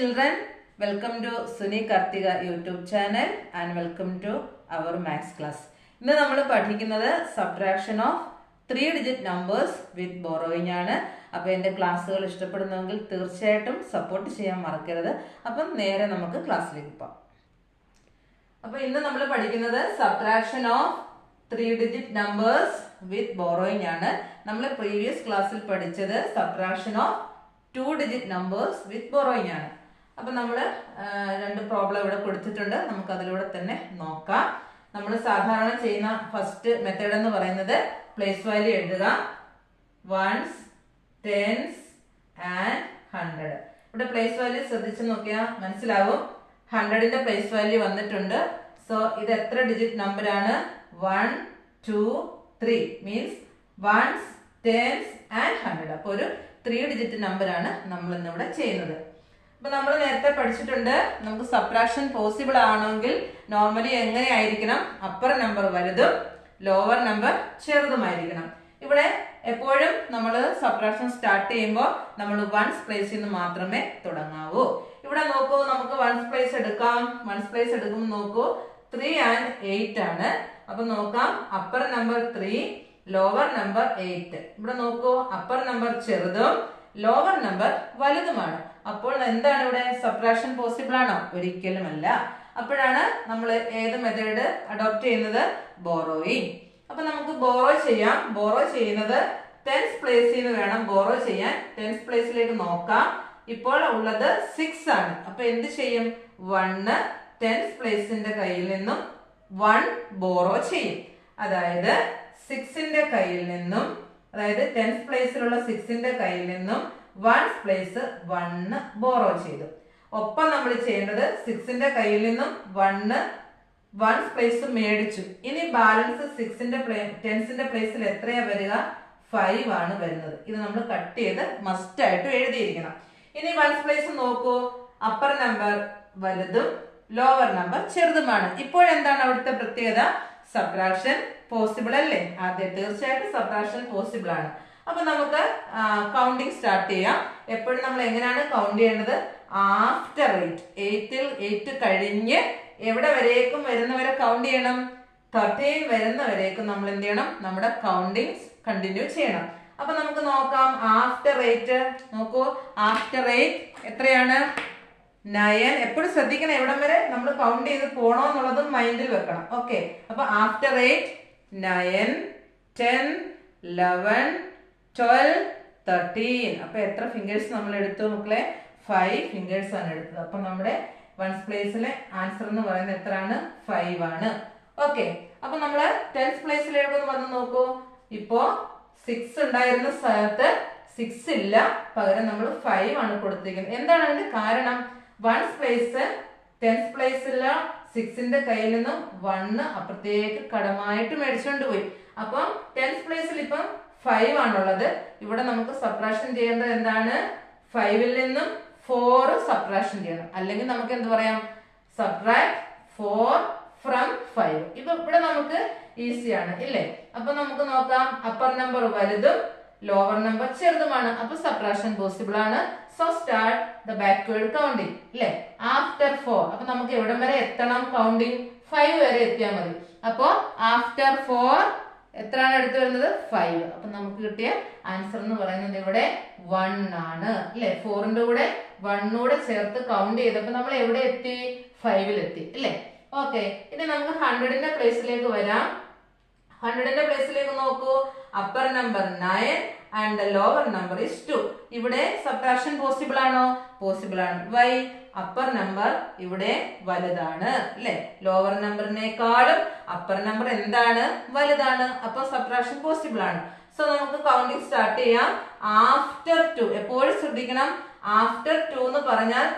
children, welcome to Suni Karthika YouTube channel and welcome to our maths class. ഇന്ന് നമ്മൾ പഠിക്കുന്നത് subtraction of 3-digit numbers with borrowing ആണ്. അപ്പോൾ എൻ്റെ ക്ലാസ്സുകൾ ഇഷ്ടപ്പെടുന്നെങ്കിൽ തീർച്ചയായിട്ടും സപ്പോർട്ട് ചെയ്യാൻ മറക്കരുത്. അപ്പം നേരെ നമുക്ക് ക്ലാസ്സിലേക്ക് പോകാം. അപ്പോൾ ഇന്ന് നമ്മൾ പഠിക്കുന്നത് subtraction of 3-digit numbers with borrowing ആണ്. നമ്മൾ പ്രീവിയസ് ക്ലാസ്സിൽ പഠിച്ചത് subtraction of 2-digit numbers with borrowing ആണ്. അപ്പോൾ നമ്മൾ രണ്ട് പ്രോബ്ലം ഇവിടെ കൊടുത്തിട്ടുണ്ട്. നമുക്ക് അതിലൂടെ തന്നെ നോക്കാം. നമ്മൾ സാധാരണ ചെയ്യുന്ന ഫസ്റ്റ് മെത്തേഡ് എന്ന് പറയുന്നത് പ്ലേസ് വാല്യൂ എഴുതുക. Ones, tens and 100. ഇവിടെ പ്ലേസ് വാല്യൂ ശ്രദ്ധിച്ച് നോക്കിയാൽ മനസ്സിലാവും. 100ന്റെ പ്ലേസ് വാല്യൂ വന്നിട്ടുണ്ട്. സോ ഇത് എത്ര ഡിജിറ്റ് നമ്പർ ആണ്? 1, 2, 3 മീൻസ് വൺസ്, ടെൻസ് ആൻഡ് 100. അപ്പോൾ ഒരു 3 ഡിജിറ്റ് നമ്പർ ആണ് നമ്മൾ ഇന്നിവിടെ ചെയ്യുന്നത്. അപ്പൊ നമ്മൾ നേരത്തെ പഠിച്ചിട്ടുണ്ട്, നമുക്ക് സബ്ട്രാക്ഷൻ പോസിബിൾ ആണെങ്കിൽ നോർമലി എങ്ങനെയായിരിക്കണം? അപ്പർ നമ്പർ വലുതും ലോവർ നമ്പർ ചെറുതുമായിരിക്കണം. ഇവിടെ എപ്പോഴും നമ്മൾ സബ്ട്രാക്ഷൻ സ്റ്റാർട്ട് ചെയ്യുമ്പോൾ നമ്മൾ വൺസ് പ്ലേസിൽ നിന്ന് മാത്രമേ തുടങ്ങാവൂ. ഇവിടെ നോക്കൂ, നമുക്ക് വൺസ് പ്ലേസ് എടുക്കാം. വൺസ് പ്ലേസ് എടുക്കുമ്പോൾ നോക്കൂ, 3 and 8 ആണ്. അപ്പൊ നോക്കാം, അപ്പർ നമ്പർ 3, ലോവർ നമ്പർ 8. ഇവിടെ നോക്കൂ, അപ്പർ നമ്പർ ചെറുതും ലോവർ നമ്പർ വലുതുമാണ്. അപ്പോൾ എന്താണ് ഇവിടെ? സബ്ട്രാക്ഷൻ പോസിബിൾ ആണോ? ഒരിക്കലുമല്ല. അപ്പോഴാണ് നമ്മൾ ഏത് മെത്തേഡ് അഡോപ്റ്റ് ചെയ്യുന്നത്? ബോറോയിങ്. അപ്പൊ നമുക്ക് ബോറോ ചെയ്യാം. ബോറോ ചെയ്യുന്നത് ടെൻസ് പ്ലേസിൽ നിന്ന് വേണം ബോറോ ചെയ്യാൻ. ടെൻസ് പ്ലേസിലേക്ക് നോക്കാം. ഇപ്പോൾ ഉള്ളത് 6 ആണ്. അപ്പൊ എന്ത് ചെയ്യും? 1 ടെൻസ് പ്ലേസിന്റെ കയ്യിൽ നിന്നും 1 ബോറോ ചെയ്യും. അതായത് 6ന്റെ കയ്യിൽ നിന്നും, അതായത് ടെൻസ് പ്ലേസിലുള്ള 6ന്റെ കയ്യിൽ നിന്നും 1 പ്ലേസ് 1 ബോറോ ചെയ്തു. ഒപ്പം നമ്മൾ ചെയ്യേണ്ടത് 6ന്റെ കയ്യിൽ നിന്നും 1 പ്ലേസ് മേടിച്ചു. ഇനി ബാലൻസ് 10ന്റെ പ്ലേസിൽ എത്രയാ വരിക? 5 ആണ് വരുന്നത്. ഇത് നമ്മൾ കട്ട് ചെയ്ത് മസ്റ്റ് ആയിട്ട് എഴുതിയിരിക്കണം. ഇനി 1 പ്ലേസ് നോക്കൂ, അപ്പർ നമ്പർ വലുതും ലോവർ നമ്പർ ചെറുതുമാണ്. ഇപ്പോഴെന്താണ് അവിടുത്തെ പ്രത്യേകത? സബ്ട്രാക്ഷൻ പോസിബിൾ അല്ലേ? അതെ, തീർച്ചയായിട്ടും സബ്ട്രാക്ഷൻ പോസിബിൾ ആണ്. അപ്പൊ നമുക്ക് കൗണ്ടിങ് സ്റ്റാർട്ട് ചെയ്യാം. എപ്പോഴും നമ്മൾ എങ്ങനെയാണ് കൗണ്ട് ചെയ്യേണ്ടത്? ആഫ്റ്റർ 8ൽ 8 കഴിഞ്ഞ് എവിടെ വരേക്കും വരുന്നവരെ കൗണ്ട് ചെയ്യണം? 13 വരുന്നവരേക്കും നമ്മൾ എന്ത് ചെയ്യണം? നമ്മുടെ കൗണ്ടിങ് കണ്ടിന്യൂ ചെയ്യണം. അപ്പൊ നമുക്ക് നോക്കാം. ആഫ്റ്റർ 8 നോക്കൂ, ആഫ്റ്റർ 8 എത്രയാണ്? 9. എപ്പോഴും ശ്രദ്ധിക്കണം, എവിടം വരെ നമ്മൾ കൗണ്ട് ചെയ്ത് പോണോ എന്നുള്ളതും മൈൻഡിൽ വെക്കണം. ഓക്കെ, അപ്പൊ ആഫ്റ്റർ 8 9, 10, 11, 12, 13. അപ്പൊ എത്ര ഫിംഗേഴ്സ് നമ്മൾ എടുത്തു മക്കളെ? 5 ഫിംഗേഴ്സ് ആണ് എടുത്തത്. അപ്പൊ നമ്മുടെ വൺസ് പ്ലേസിലെ ആൻസർ എന്ന് പറയുന്നത് എത്രയാണ്? 5 ആണ്. ഓക്കെ, അപ്പൊ നമ്മള് ടെൻസ് പ്ലേസിലേക്ക് വന്ന് നോക്കൂ. ഇപ്പോ 6 ഉണ്ടായിരുന്ന സ്ഥലത്ത് 6 ഇല്ല, പകരം നമ്മൾ 5 ആണ് കൊടുത്തിരിക്കുന്നത്. എന്താണ് അതിന്റെ കാരണം? വൺസ് പ്ലേസ് ടെൻസ് പ്ലേസില 6ന്റെ കയ്യിൽ നിന്നും 1 അപ്പുറത്തേക്ക് കടമായിട്ട് മേടിച്ചുകൊണ്ട് പോയി. അപ്പം ടെൻസ് പ്ലേസിൽ ഇപ്പം 5 ആണുള്ളത്. ഇവിടെ നമുക്ക് സബ്ട്രാക്ഷൻ ചെയ്യേണ്ടത് എന്താണ്? 5ൽ നിന്നും 4 സബ്ട്രാക്ഷൻ ചെയ്യണം. അല്ലെങ്കിൽ നമുക്ക് എന്ത് പറയാം? Subtract 4 from 5. ഇപ്പൊ ഇവിടെ നമുക്ക് ഈസിയാണ് ഇല്ലേ? അപ്പൊ നമുക്ക് നോക്കാം, അപ്പർ നമ്പർ വലുതും ലോവർ നമ്പർ ചെറുതുമാണ്. അപ്പൊ സബ്ട്രാക്ഷൻ പോസിബിൾ ആണ്. So start the backward counting ഇല്ലേ? ആഫ്റ്റർ 4. അപ്പൊ നമുക്ക് എവിടം വരെ എത്തണം കൗണ്ടിങ്? 5 വരെ എത്തിയാൽ മതി. അപ്പോ ആഫ്റ്റർ 4 എത്രയാണ് എടുത്തു വരുന്നത്? 5. അപ്പൊ നമുക്ക് കിട്ടിയ ആൻസർ എന്ന് പറയുന്നത് ഇവിടെ 1 ആണ് അല്ലെ? 4ന്റെ കൂടെ 1 കൂടെ ചേർത്ത് കൗണ്ട് ചെയ്തപ്പോ നമ്മൾ എവിടെ എത്തി? 5ൽ എത്തി അല്ലെ? ഓക്കെ, ഇനി നമുക്ക് 100ന്റെ പ്ലേസിലേക്ക് വരാം. 100ന്റെ പ്ലേസിലേക്ക് നോക്കൂ, upper number 9 and the lower number is 2. ഇവിടെ സബ്ട്രാക്ഷൻ പോസിബിൾ ആണോ? പോസിബിൾ ആണ്. വൈ? അപ്പർ നമ്പർ ഇവിടെ വലുതാണ് അല്ലെ? ലോവർ നമ്പറിനേക്കാളും അപ്പർ നമ്പർ എന്താണ്? വലുതാണ്. അപ്പൊ സബ്ട്രാക്ഷൻ പോസിബിൾ ആണ്. സോ നമുക്ക് കൗണ്ടിങ് സ്റ്റാർട്ട് ചെയ്യാം. ആഫ്റ്റർ 2. എപ്പോഴും ശ്രദ്ധിക്കണം, ആഫ്റ്റർ 2 എന്ന് പറഞ്ഞാൽ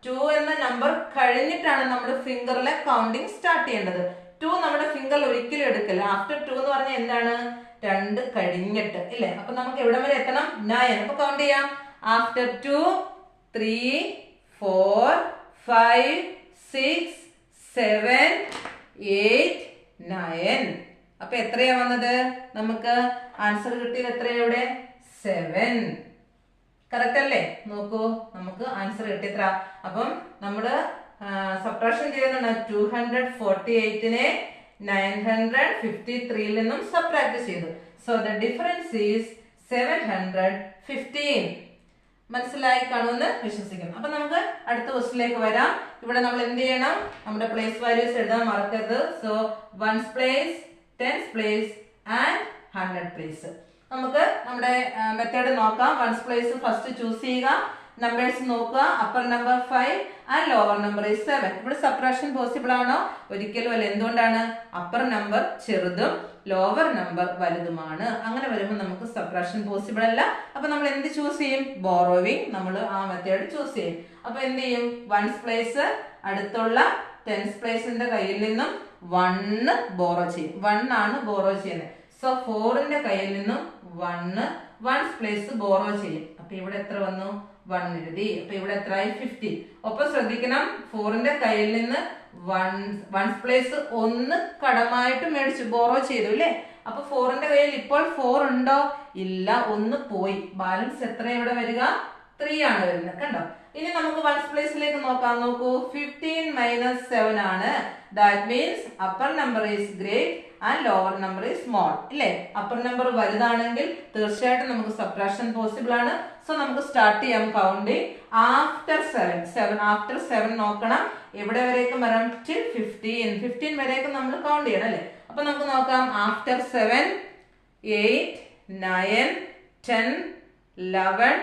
2 എന്ന നമ്പർ കഴിഞ്ഞിട്ടാണ് നമ്മുടെ ഫിംഗറിലെ കൗണ്ടിങ് സ്റ്റാർട്ട് ചെയ്യേണ്ടത്. 2 നമ്മുടെ ഫിംഗറിൽ ഒരിക്കലും എടുക്കില്ല. ആഫ്റ്റർ 2 എന്ന് പറഞ്ഞാൽ എന്താണ്? 2 കഴിഞ്ഞിട്ട് ഇല്ലേ? അപ്പൊ നമുക്ക് എവിടെ വരെ എത്തണം? 9. അപ്പൊ കൗണ്ട് ചെയ്യാം. ആഫ്റ്റർ 2 3 4 5 6 7 8 9. അപ്പൊ എത്രയാ വന്നത്? നമുക്ക് ആൻസർ കിട്ടിയത് എത്രയാ? ഇവിടെ 7. കറക്റ്റ് അല്ലേ? നോക്കൂ, നമുക്ക് ആൻസർ കിട്ടിയത്ര. അപ്പം നമ്മള് സബ്ട്രാക്ഷൻ ചെയ്യുന്നതാണ്. 248നെ 953 നിന്നും സബ്ട്രാക്ട് ചെയ്തു. So the difference is 715. മനസ്സിലായി കാണുമെന്ന് വിശ്വസിക്കുന്നു. അപ്പൊ നമുക്ക് അടുത്ത ക്വസ്റ്റിലേക്ക് വരാം. ഇവിടെ നമ്മൾ എന്ത് ചെയ്യണം? നമ്മുടെ പ്ലേസ് വാല്യൂസ് എഴുതാൻ മറക്കരുത്. So once place, tense place and 100 place. നമുക്ക് നമ്മുടെ മെത്തേഡ് നോക്കാം. വൺസ് പ്ലേസ് ഫസ്റ്റ് ചൂസ് ചെയ്യുക. നമ്പേഴ്സ് നോക്കുക. Upper number 5 and lower number 7. ഇവിടെ സബ്ട്രാക്ഷൻ പോസിബിൾ ആണോ? ഒരിക്കലും അല്ല. എന്തുകൊണ്ടാണ്? അപ്പർ നമ്പർ ചെറുതും ലോവർ നമ്പർ വലുതുമാണ്. അങ്ങനെ വരുമ്പോൾ നമുക്ക് സബ്ട്രാക്ഷൻ പോസിബിൾ അല്ല. അപ്പൊ നമ്മൾ എന്ത് ചൂസ് ചെയ്യും? ബോറോവിങ്. നമ്മൾ ആ മെത്തേഡ് ചൂസ് ചെയ്യും. അപ്പൊ എന്ത് ചെയ്യും? വൺസ് പ്ലേസ് അടുത്തുള്ള ടെൻസ് പ്ലേസിന്റെ കയ്യിൽ നിന്നും 1 ബോറോ ചെയ്യും. 1 ആണ് ബോറോ ചെയ്യുന്നത്. സോ 4ന്റെ കയ്യിൽ നിന്നും 1 വൺസ് പ്ലേസ് ബോറോ ചെയ്യും. അപ്പൊ ഇവിടെ എത്ര വന്നു? 1 എഴുതി. അപ്പൊ ഇവിടെ എത്രയായി? 50. ഒപ്പം ശ്രദ്ധിക്കണം, 4ന്റെ കയ്യിൽ നിന്ന് വൺസ് പ്ലേസ് 1 കടമായിട്ട് മേടിച്ചു, ബോറോ ചെയ്തു അല്ലേ? അപ്പൊ 4ന്റെ കയ്യിൽ ഇപ്പോൾ 4 ഉണ്ടോ? ഇല്ല, 1 പോയി. ബാലൻസ് എത്ര ഇവിടെ വരിക? 3 ആണ് വരുന്നത്. കണ്ടോ? ഇനി നമുക്ക് വൺസ് പ്ലേസിലേക്ക് നോക്കാം. നോക്കൂ, 15 മൈനസ് 7 ആണ്. That means upper number is great and lower number is small. ഇല്ലേ? അപ്പർ നമ്പർ വലുതാണെങ്കിൽ തീർച്ചയായിട്ടും നമുക്ക് സബ്ട്രാക്ഷൻ പോസിബിൾ ആണ്. സോ നമുക്ക് സ്റ്റാർട്ട് ചെയ്യാം കൗണ്ടിങ്. ആഫ്റ്റർ 7 ആഫ്റ്റർ 7 നോക്കണം. എവിടെ വരേക്കും വരാം? ടിൽ 15 വരേക്കും നമ്മൾ കൗണ്ട് ചെയ്യണം അല്ലേ? അപ്പൊ നമുക്ക് നോക്കാം. ആഫ്റ്റർ 7 8 9 10 11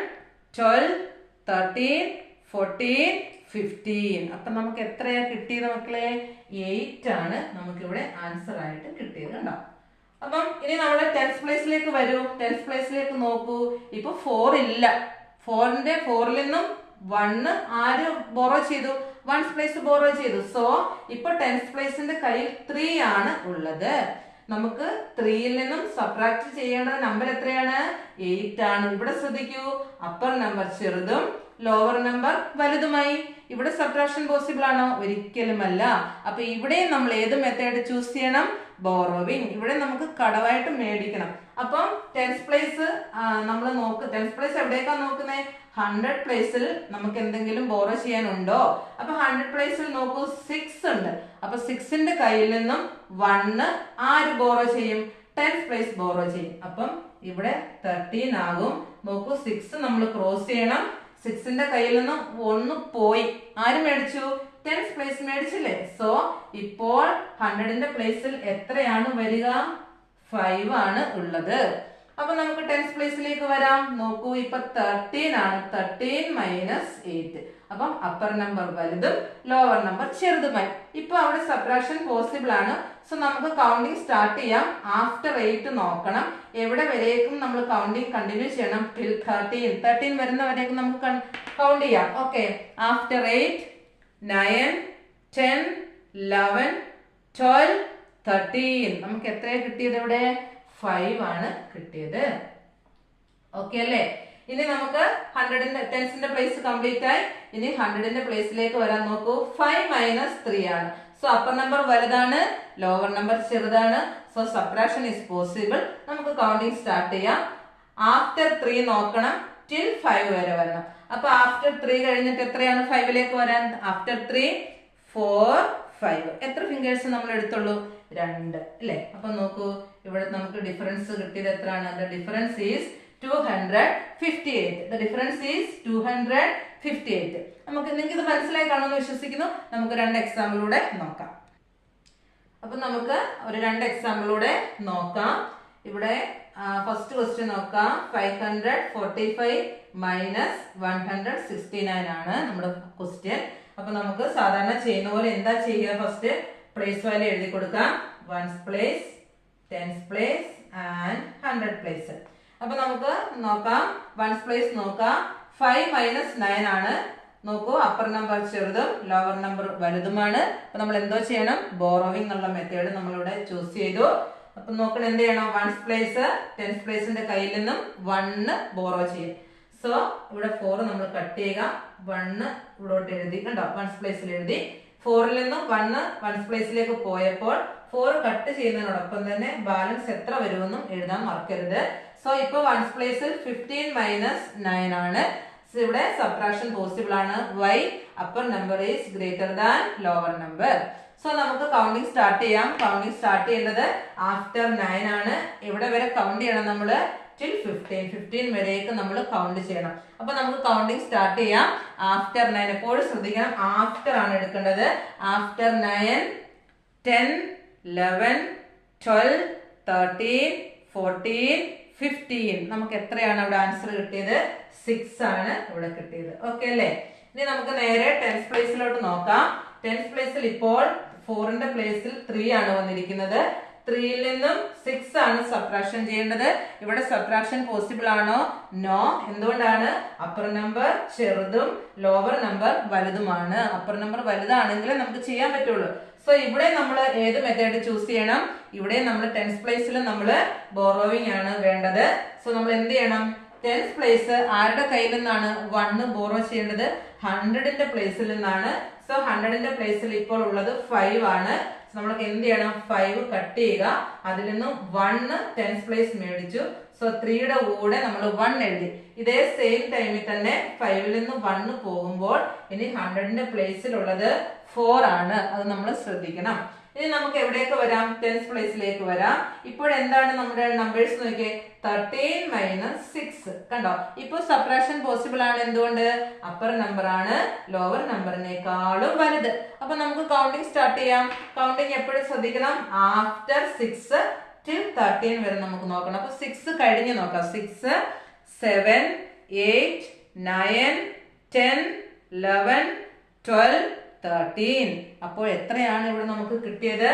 12 13 14 15. അപ്പൊ നമുക്ക് എത്രയാ കിട്ടിയത് മക്കളെ? 8 ആണ് നമുക്കിവിടെ ആൻസർ ആയിട്ട് കിട്ടിയത്. കണ്ടോ? അപ്പം ഇനി നമ്മുടെ ടെൻസ് പ്ലേസിലേക്ക് വരൂ. ടെൻസ് പ്ലേസിലേക്ക് നോക്കൂ. ഇപ്പൊ 4 ഇല്ല. 4ൽ നിന്നും 1 ആര് ബോറോ ചെയ്തു? വൺസ് പ്ലേസ് ബോറോ ചെയ്തു. സോ ഇപ്പൊ ടെൻസ് പ്ലേസിന്റെ കയ്യിൽ 3 ആണ് ഉള്ളത്. നമുക്ക് 3ൽ നിന്നും സബ്ട്രാക്ട് ചെയ്യേണ്ട നമ്പർ എത്രയാണ്? 8 ആണ്. ഇവിടെ ശ്രദ്ധിക്കൂ, അപ്പർ നമ്പർ ചെറുതും ലോവർ നമ്പർ വലുതുമായി. ഇവിടെ സബ്ട്രാക്ഷൻ പോസിബിൾ ആണോ? ഒരിക്കലുമല്ല. അപ്പൊ ഇവിടെ നമ്മൾ ഏത് മെത്തേഡ് ചൂസ് ചെയ്യണം? ബോറോവിങ്. ഇവിടെ നമുക്ക് കടവായിട്ട് മേടിക്കണം. അപ്പം ടെൻസ് പ്ലേസ് നമ്മൾ ടെൻസ് പ്ലേസ് എവിടേക്കാ നോക്കുന്നത്? 100 പ്ലേസിൽ നമുക്ക് എന്തെങ്കിലും ബോറോ ചെയ്യാനുണ്ടോ? അപ്പൊ 100 പ്ലേസിൽ നോക്കൂ, 6 ഉണ്ട്. അപ്പൊ 6ന്റെ കയ്യിൽ നിന്നും 1 ആര് ബോറോ ചെയ്യും? ടെൻസ് പ്ലേസ് ബോറോ ചെയ്യും. അപ്പം ഇവിടെ 13 ആകും. നോക്കൂ, 6 നമ്മൾ ക്രോസ് ചെയ്യണം. 6ന്റെ കയ്യിൽ നിന്നും 1 പോയി. ആര് മേടിച്ചു? Tense place മേടിച്ചില്ലേ? സോ ഇപ്പോൾ 100ന്റെ പ്ലേസിൽ എത്രയാണ് വരിക? 5 ആണ് ഉള്ളത്. അപ്പൊ നമുക്ക് ടെൻസ് പ്ലേസിലേക്ക് വരാം. നോക്കൂ, ഇപ്പൊ 13 ആണ്. 13 മൈനസ് 8. അപ്പം അപ്പർ നമ്പർ വലുതും ലോവർ നമ്പർ ചെറുതുമായി. ഇപ്പൊ അവിടെ സബ്ട്രാക്ഷൻ പോസിബിൾ ആണ്. സോ നമുക്ക് കൗണ്ടിങ് സ്റ്റാർട്ട് ചെയ്യാം. ആഫ്റ്റർ 8 നോക്കണം. എവിടെ വരേക്കും നമ്മൾ കൗണ്ടിങ് കണ്ടിന്യൂ ചെയ്യണം? ടിൽ 13 വരുന്ന വരേക്കും നമുക്ക് കൗണ്ട് ചെയ്യാം. Okay, after 8 9 10 11 12 13. നമുക്ക് എത്രയാണ് കിട്ടിയത്? ഇവിടെ 5 ആണ് കിട്ടിയത്. ഓക്കെ അല്ലേ? ഇനി നമുക്ക് 100ന്റെ ടെൻസിന്റെ പ്ലേസ് കംപ്ലീറ്റ് ആയി. ഇനി 100ന്റെ പ്ലേസിലേക്ക് വരാൻ നോക്കൂ. 5 മൈനസ് 3 ആണ്. സോ അപ്പർ നമ്പർ വലുതാണ്, ലോവർ നമ്പർ ചെറുതാണ്. So subtraction is possible. നമുക്ക് കൗണ്ടിങ് സ്റ്റാർട്ട് ചെയ്യാം. ആഫ്റ്റർ 3 നോക്കണം. ടിൽ 5 വരെ വരണം. അപ്പൊ ആഫ്റ്റർ 3 കഴിഞ്ഞിട്ട് എത്രയാണ് 5ലേക്ക് വരാൻ? ആഫ്റ്റർ 3 4 5. എത്ര ഫിംഗേഴ്സ് നമ്മൾ എടുത്തുള്ളൂ? 2 അല്ലേ? അപ്പൊ നോക്കൂ, ഇവിടെ നമുക്ക് ഡിഫറൻസ് കിട്ടിയത് എത്രയാണ്? The difference is 258. The difference is 258. നമുക്ക് നിങ്ങൾക്ക് ഇത് മനസ്സിലായി കാണുമെന്ന് വിശ്വസിക്കുന്നു. നമുക്ക് 2 എക്സാമ്പിളൂടെ നോക്കാം. അപ്പൊ നമുക്ക് ഒരു 2 എക്സാമ്പിളൂടെ നോക്കാം. ഇവിടെ ഫസ്റ്റ് ക്വസ്റ്റ്യൻ നോക്കാം. 545 മൈനസ് 169 ആണ് നമ്മുടെ ക്വസ്റ്റ്യൻ. അപ്പൊ നമുക്ക് സാധാരണ ചെയ്യുന്ന പോലെ എന്താ ചെയ്യുക? ഫസ്റ്റ് പ്ലേസ് വാല്യൂ എഴുതി കൊടുക്കാം. Once place, tense place and 100 place. അപ്പൊ നമുക്ക് നോക്കാം. വൺസ് പ്ലേസ് നോക്കാം. 5 മൈനസ് 9 ആണ്. നോക്കൂ, അപ്പർ നമ്പർ ചെറുതും ലോവർ നമ്പർ വലുതുമാണ്. അപ്പൊ നമ്മൾ എന്തോ ചെയ്യണം? ബോറോവിംഗ് എന്നുള്ള മെത്തേഡ് നമ്മളിവിടെ ചൂസ് ചെയ്തു. അപ്പൊ നോക്കണം, എന്ത് ചെയ്യണം? വൺസ് പ്ലേസ് ടെൻസ് പ്ലേസിന്റെ കയ്യിൽ നിന്നും 1 ബോറോ ചെയ്യും. സോ ഇവിടെ 4 നമ്മൾ കട്ട് ചെയ്യുക. 1 ഇവിടോട്ട് എഴുതി. കണ്ടോ? വൺസ് പ്ലേസിൽ എഴുതി. 4ൽ നിന്നും 1 വൺസ് പ്ലേസിലേക്ക് പോയപ്പോൾ 4 കട്ട് ചെയ്യുന്നതിനോടൊപ്പം തന്നെ ബാലൻസ് എത്ര വരുമെന്നും എഴുതാൻ മറക്കരുത്. സോ ഇപ്പൊ വൺസ് പ്ലേസിൽ 15 മൈനസ് 9 ആണ്. ഇവിടെ സബ്ട്രാക്ഷൻ പോസിബിൾ ആണ്. Why? Upper number is greater than lower number. So നമുക്ക് കൗണ്ടിങ് സ്റ്റാർട്ട് ചെയ്യാം. കൗണ്ടിങ് സ്റ്റാർട്ട് ചെയ്യേണ്ടത് ആഫ്റ്റർ 9 ആണ്. ഇവിടെ വരെ കൗണ്ട് ചെയ്യണം നമ്മള് till 15 വരേക്ക് നമ്മൾ കൗണ്ട് ചെയ്യണം. അപ്പൊ നമുക്ക് കൗണ്ടിങ് സ്റ്റാർട്ട് ചെയ്യാം. ആഫ്റ്റർ 9 എപ്പോഴും ശ്രദ്ധിക്കണം, ആഫ്റ്റർ ആണ് എടുക്കേണ്ടത്. ആഫ്റ്റർ 9 10 11 12 13 14 15. നമുക്ക് എത്രയാണ് ഇവിടെ ആൻസർ കിട്ടിയത്? 6 ആണ് ഇവിടെ കിട്ടിയത്. ഓക്കെ അല്ലേ? ഇനി നമുക്ക് നേരെ 10th പ്ലേസിലോട്ട് നോക്കാം. 10th പ്ലേസിൽ ഇപ്പോൾ 4ന്റെ പ്ലേസിൽ 3 ആണ് വന്നിരിക്കുന്നത്. 3യിൽ നിന്നും 6 ആണ് സബ്ട്രാക്ഷൻ ചെയ്യേണ്ടത്. ഇവിടെ സബ്ട്രാക്ഷൻ പോസിബിൾ ആണോ? നോ. എന്തുകൊണ്ടാണ്? അപ്പർ നമ്പർ ചെറുതും ലോവർ നമ്പർ വലുതുമാണ്. അപ്പർ നമ്പർ വലുതാണെങ്കിലേ നമുക്ക് ചെയ്യാൻ പറ്റുള്ളൂ. സോ ഇവിടെ നമ്മൾ ഏത് മെത്തേഡ് ചൂസ് ചെയ്യണം? ഇവിടെ നമ്മൾ 10th പ്ലേസിൽ നമ്മൾ ബോറോവിംഗ് ആണ് വേണ്ടത്. സോ നമ്മൾ എന്ത് ചെയ്യണം? 10th പ്ലേസ് ആരുടെ കയ്യിൽ നിന്നാണ് 1 ബോറോ ചെയ്യേണ്ടത്? 100ന്റെ പ്ലേസിൽ നിന്നാണ്. സോ 100ന്റെ പ്ലേസിൽ ഇപ്പോൾ ഉള്ളത് 5 ആണ്. നമ്മൾക്ക് എന്ത് ചെയ്യണം? 5 കട്ട് ചെയ്യുക. അതിൽ നിന്നും 1 10th പ്ലേസ് മേടിച്ചു. സോ 3യുടെ കൂടെ നമ്മൾ 1 എഴുതി. ഇതേ സെയിം ടൈമിൽ തന്നെ 5ൽ നിന്ന് 1 പോകുമ്പോൾ ഇനി 100ന്റെ പ്ലേസിലുള്ളത് 4 ആണ്. അത് നമ്മൾ ശ്രദ്ധിക്കണം. ഇനി നമുക്ക് എവിടേക്ക് വരാം? 10th പ്ലേസിലേക്ക് വരാം. ഇപ്പോൾ എന്താണ് നമ്മുടെ നമ്പേഴ്സ് നോക്കിയേ? 13 മൈനസ് 6. കണ്ടോ? ഇപ്പോൾ സബ്ട്രാക്ഷൻ പോസിബിൾ ആണ്. എന്തുകൊണ്ട്? അപ്പർ നമ്പർ ആണ് ലോവർ നമ്പറിനേക്കാളും വലുത്. അപ്പൊ നമുക്ക് കൗണ്ടിങ് സ്റ്റാർട്ട് ചെയ്യാം. കൗണ്ടിങ് എപ്പോഴും ശ്രദ്ധിക്കണം, ആഫ്റ്റർ 6 till 13 വരെ നമുക്ക് നോക്കണം. അപ്പൊ 6 കഴിഞ്ഞ് നോക്കാം. 6 7 8 9 10 11 12 13. അപ്പോൾ എത്രയാണ് ഇവിടെ നമുക്ക് കിട്ടിയത്?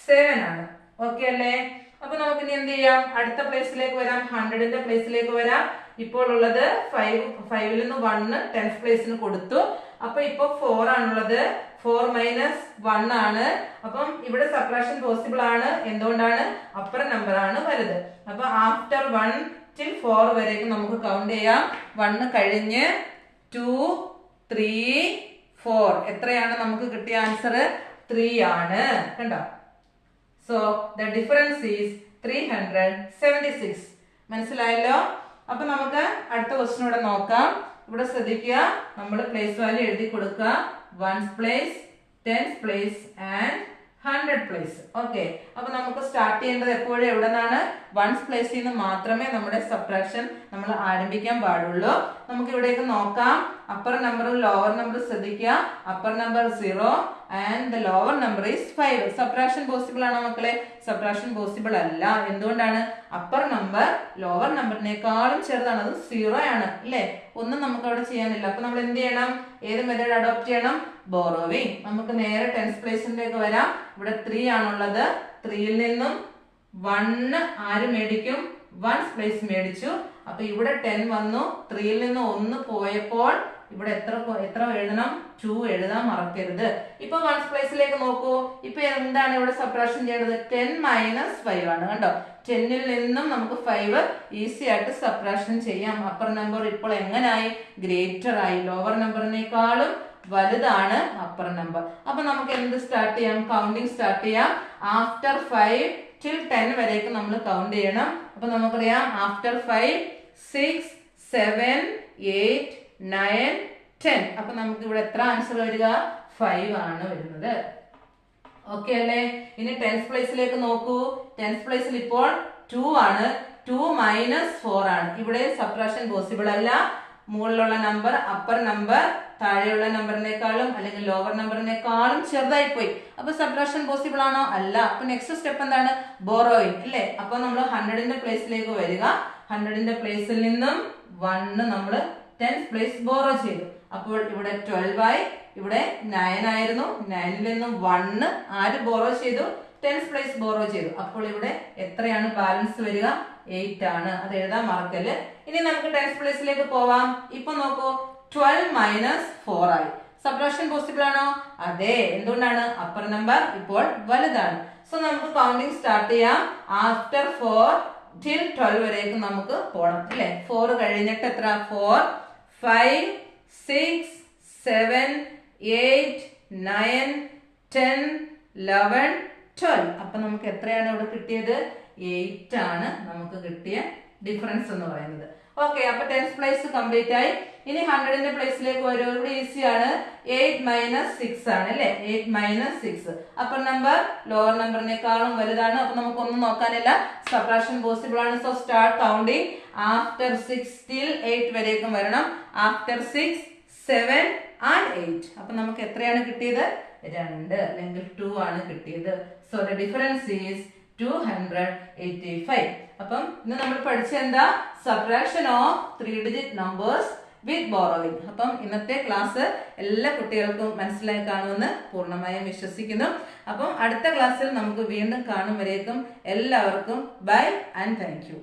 7 ആണ്. ഓക്കെ അല്ലേ? അപ്പൊ നമുക്ക് ഇനി എന്ത് ചെയ്യാം? അടുത്ത പ്ലേസിലേക്ക് വരാം. 100ന്റെ പ്ലേസിലേക്ക് വരാം. ഇപ്പോൾ ഉള്ളത് 5ൽ നിന്ന് 1 10th പ്ലേസിന് കൊടുത്തു. അപ്പൊ ഇപ്പൊ 4 ആണുള്ളത്. 4 മൈനസ് 1 ആണ്. അപ്പം ഇവിടെ സബ്ട്രാക്ഷൻ പോസിബിൾ ആണ്. എന്തുകൊണ്ടാണ്? അപ്പർ നമ്പർ ആണ് വലുത്. അപ്പൊ ആഫ്റ്റർ 1 till 4 വരേക്ക് നമുക്ക് കൗണ്ട് ചെയ്യാം. 1 കഴിഞ്ഞ് 2 3 4. എത്രയാണ് നമുക്ക് കിട്ടിയ ആൻസർ? 3 ആണ്. കണ്ടോ? So the difference is 376. മനസ്സിലായല്ലോ? അപ്പൊ നമുക്ക് അടുത്ത ക്വസ്റ്റ്യൻ ഇവിടെ നോക്കാം. ഇവിടെ ശ്രദ്ധിക്കുക, നമ്മൾ പ്ലേസ് വാല്യൂ എഴുതി കൊടുക്കുക. 1th place, 10th place and 100th place. Okay. അപ്പൊ നമുക്ക് സ്റ്റാർട്ട് ചെയ്യേണ്ടത് എപ്പോഴും എവിടെ നിന്നാണ്? 1th പ്ലേസിൽ നിന്ന് മാത്രമേ നമ്മുടെ സബ്ട്രാക്ഷൻ നമ്മൾ ആരംഭിക്കാൻ പാടുള്ളൂ. നമുക്ക് ഇവിടേക്ക് നോക്കാം. അപ്പർ നമ്പറും ലോവർ നമ്പർ ശ്രദ്ധിക്കുക. Upper number 0 and the lower number is 5. Subtraction possible ആണോ മക്കളെ? സബ്ട്രാക്ഷൻ പോസിബിൾ അല്ല. എന്തുകൊണ്ടാണ്? അപ്പർ നമ്പർ ലോവർ നമ്പറിനേക്കാളും ചെറുതാണ്. അത് 0 ആണ് അല്ലേ? ഒന്നും നമുക്ക് അവിടെ ചെയ്യാനില്ല. അപ്പൊ നമ്മൾ എന്ത് ചെയ്യണം? ഏത് മെത്തേഡ് അഡോപ്റ്റ് ചെയ്യണം? ബോറോവിംഗ്. നമുക്ക് നേരെ 10th പ്ലേസിലേക്ക് വരാം. ഇവിടെ 3 ആണുള്ളത്. 3യിൽ നിന്നും 1 ആര് മേടിക്കും? 1th പ്ലേസ് മേടിച്ചു. അപ്പൊ ഇവിടെ 10 വന്നു. 3യിൽ നിന്ന് 1 പോയപ്പോൾ ഇവിടെ എത്ര എഴുതണം? 2 എഴുതാൻ മറക്കരുത്. ഇപ്പൊ 1th പ്ലേസിലേക്ക് നോക്കൂ. ഇപ്പൊ എന്താണ് ഇവിടെ സബ്ട്രാക്ഷൻ ചെയ്യേണ്ടത്? 10 മൈനസ് 5 ആണ്. കണ്ടോ? 10ൽ നിന്നും നമുക്ക് 5 ഈസി ആയിട്ട് സബ്ട്രാക്ഷൻ ചെയ്യാം. അപ്പർ നമ്പർ ഇപ്പോൾ എങ്ങനായി? ഗ്രേറ്റർ ആയി. ലോവർ നമ്പറിനേക്കാളും വലുതാണ് അപ്പർ നമ്പർ. അപ്പൊ നമുക്ക് എന്ത് സ്റ്റാർട്ട് ചെയ്യാം? കൗണ്ടിങ് സ്റ്റാർട്ട് ചെയ്യാം. ആഫ്റ്റർ 5 till 10 വരേക്ക് നമ്മൾ കൗണ്ട് ചെയ്യണം. അപ്പൊ നമുക്കറിയാം ആഫ്റ്റർ 5 6 7 8 9 10. അപ്പൊ നമുക്ക് ഇവിടെ എത്ര ആൻസർ വരിക? 5 ആണ് വരുന്നത്. ഓക്കെ അല്ലേ? ഇനി 10th പ്ലേസിലേക്ക് നോക്കൂ. 10th പ്ലേസിൽ ഇപ്പോൾ 2 ആണ്. 2 മൈനസ് 4 ആണ്. ഇവിടെ സബ്ട്രാക്ഷൻ പോസിബിൾ അല്ല. മുകളിലുള്ള നമ്പർ അപ്പർ നമ്പർ താഴെയുള്ള നമ്പറിനേക്കാളും അല്ലെങ്കിൽ ലോവർ നമ്പറിനേക്കാളും ചെറുതായി പോയി. അപ്പൊ സബ്ട്രാക്ഷൻ പോസിബിൾ ആണോ? അല്ല. അപ്പൊ നെക്സ്റ്റ് സ്റ്റെപ്പ് എന്താണ്? ബോറോയിങ് അല്ലേ? അപ്പൊ നമ്മൾ 100ന്റെ പ്ലേസിലേക്ക് വരിക. 100ന്റെ പ്ലേസിൽ നിന്നും 1 നമ്മൾ 10th പ്ലേസ് ബോറോ ചെയ്തു. അപ്പോൾ ഇവിടെ 12 ആയി. ഇവിടെ 9 ആയിരുന്നു. 9ൽ നിന്നും 1 ആര് ബോറോ ചെയ്തു? 10th പ്ലേസ് ബോറോ ചെയ്തു. അപ്പോൾ ഇവിടെ എത്രയാണ് ബാലൻസ് വരിക? 8 ആണ്. അത് എഴുതാൻ മറക്കല്. ഇനി നമുക്ക് 10th പ്ലേസിലേക്ക് പോവാം. ഇപ്പൊ നോക്കൂ, 12 മൈനസ് 4 ആയി. സബ്ട്രാക്ഷൻ പോസിബിൾ ആണോ? അതെ. എന്തുകൊണ്ടാണ്? അപ്പർ നമ്പർ ഇപ്പോൾ വലുതാണ്. സോ നമുക്ക് കൗണ്ടിങ് സ്റ്റാർട്ട് ചെയ്യാം. ആഫ്റ്റർ 4 till 12 വരേക്ക് നമുക്ക് പോകണം അല്ലെ? 4 കഴിഞ്ഞിട്ട് എത്ര? 4 5 6 7 8 9 10 11 12. അപ്പൊ നമുക്ക് എത്രയാണ് ഇവിടെ കിട്ടിയത്? 8 ആണ് നമുക്ക് കിട്ടിയ ഡിഫറൻസ് എന്ന് പറയുന്നത്. ഓക്കെ, അപ്പൊ 10th പ്ലേസ് കംപ്ലീറ്റ് ആയി. ഇനി 100ന്റെ പ്ലേസിലേക്ക് വരും. ഇവിടെ ഈസിയാണ്. 8 - 6 ആണ് അല്ലെ. 8 - 6 അപ്പർ നമ്പർ ലോവർ നമ്പറിനേക്കാളും വലുതാണ്. അപ്പൊ നമുക്കൊന്നും നോക്കാനില്ല. സബ്ട്രാക്ഷൻ പോസിബിൾ ആണ്. So start counting. After 6 till 8 വരേക്കും വരണം. After 6, 7 and 8. അപ്പൊ നമുക്ക് എത്രയാണ് കിട്ടിയത്? 2 അല്ലെങ്കിൽ 2 ആണ് കിട്ടിയത്. So the difference is 285. അപ്പം ഇന്ന് നമ്മൾ പഠിച്ച എന്താ? Subtraction of 3 digit numbers with borrowing. അപ്പം ഇന്നത്തെ ക്ലാസ് എല്ലാ കുട്ടികൾക്കും മനസ്സിലായി കാണുമെന്ന് പൂർണ്ണമായും വിശ്വസിക്കുന്നു. അപ്പം അടുത്ത ക്ലാസ്സിൽ നമുക്ക് വീണ്ടും കാണും വരേക്കും എല്ലാവർക്കും ബൈ ആൻഡ് താങ്ക് യു.